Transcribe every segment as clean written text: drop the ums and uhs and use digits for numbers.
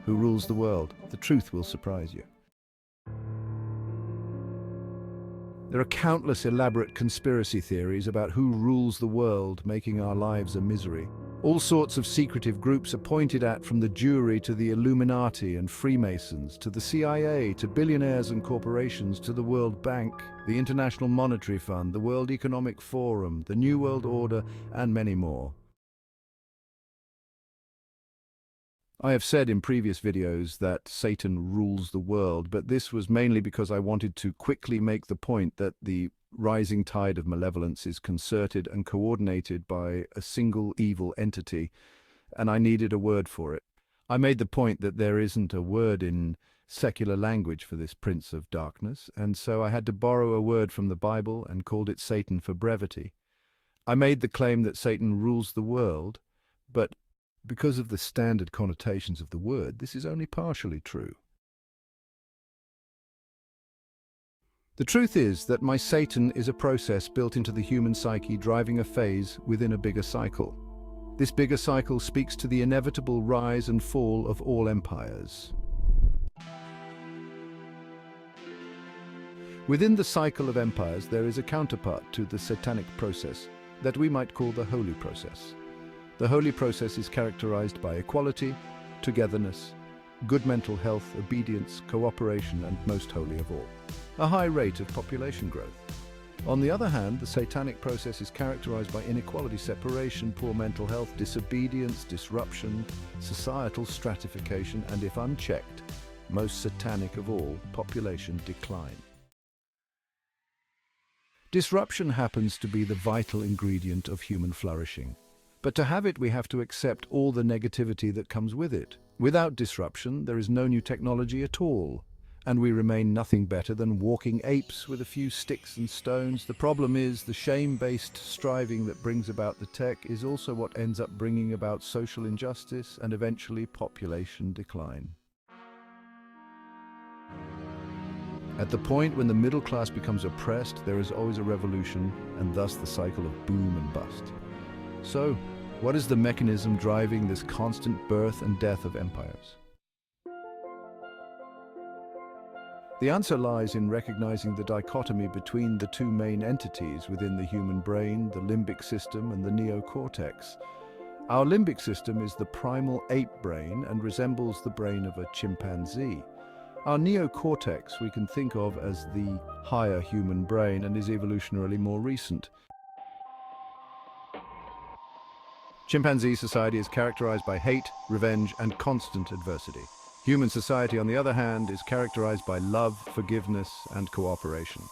Who rules the world? The truth will surprise you. There are countless elaborate conspiracy theories about who rules the world, making our lives a misery. All sorts of secretive groups are pointed at, from the Jewry to the Illuminati and freemasons, to the CIA, to billionaires and corporations, to the World Bank, the International Monetary Fund, the World Economic Forum, the New World Order, and many more. I have said in previous videos that Satan rules the world, but this was mainly because I wanted to quickly make the point that the rising tide of malevolence is concerted and coordinated by a single evil entity, and I needed a word for it. I made the point that there isn't a word in secular language for this prince of darkness, and so I had to borrow a word from the Bible and called it Satan for brevity. I made the claim that Satan rules the world, but because of the standard connotations of the word, this is only partially true. The truth is that my Satan is a process built into the human psyche, driving a phase within a bigger cycle. This bigger cycle speaks to the inevitable rise and fall of all empires. Within the cycle of empires, there is a counterpart to the satanic process that we might call the holy process. The holy process is characterized by equality, togetherness, good mental health, obedience, cooperation, and most holy of all, a high rate of population growth. On the other hand, the satanic process is characterized by inequality, separation, poor mental health, disobedience, disruption, societal stratification, and if unchecked, most satanic of all, population decline. Disruption happens to be the vital ingredient of human flourishing. But to have it, we have to accept all the negativity that comes with it. Without disruption, there is no new technology at all, and we remain nothing better than walking apes with a few sticks and stones. The problem is, the shame-based striving that brings about the tech is also what ends up bringing about social injustice and eventually population decline. At the point when the middle class becomes oppressed, there is always a revolution, and thus the cycle of boom and bust. So, what is the mechanism driving this constant birth and death of empires? The answer lies in recognizing the dichotomy between the two main entities within the human brain, the limbic system and the neocortex. Our limbic system is the primal ape brain and resembles the brain of a chimpanzee. Our neocortex we can think of as the higher human brain and is evolutionarily more recent. Chimpanzee society is characterized by hate, revenge, and constant adversity. Human society, on the other hand, is characterized by love, forgiveness, and cooperation.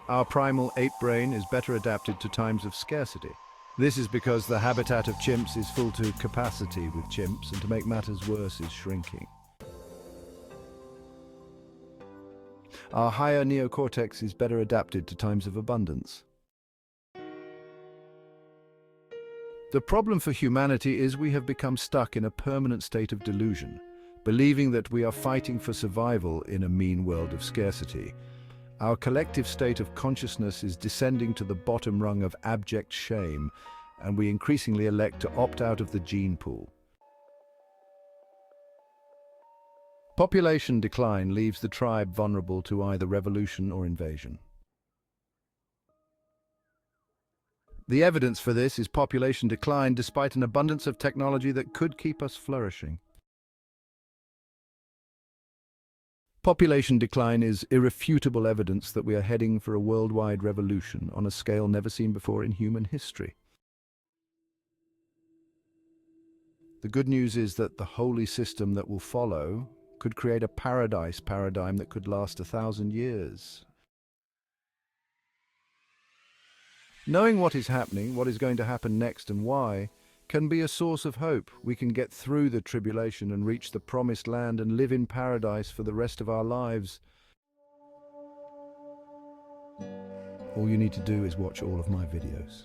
Our primal ape brain is better adapted to times of scarcity. This is because the habitat of chimps is full to capacity with chimps, and to make matters worse is shrinking. Our higher neocortex is better adapted to times of abundance. The problem for humanity is we have become stuck in a permanent state of delusion, believing that we are fighting for survival in a mean world of scarcity. Our collective state of consciousness is descending to the bottom rung of abject shame, and we increasingly elect to opt out of the gene pool. Population decline leaves the tribe vulnerable to either revolution or invasion. The evidence for this is population decline despite an abundance of technology that could keep us flourishing. Population decline is irrefutable evidence that we are heading for a worldwide revolution on a scale never seen before in human history. The good news is that the holy system that will follow could create a paradise paradigm that could last 1,000 years. Knowing what is happening, what is going to happen next and why, can be a source of hope. We can get through the tribulation and reach the promised land and live in paradise for the rest of our lives. All you need to do is watch all of my videos.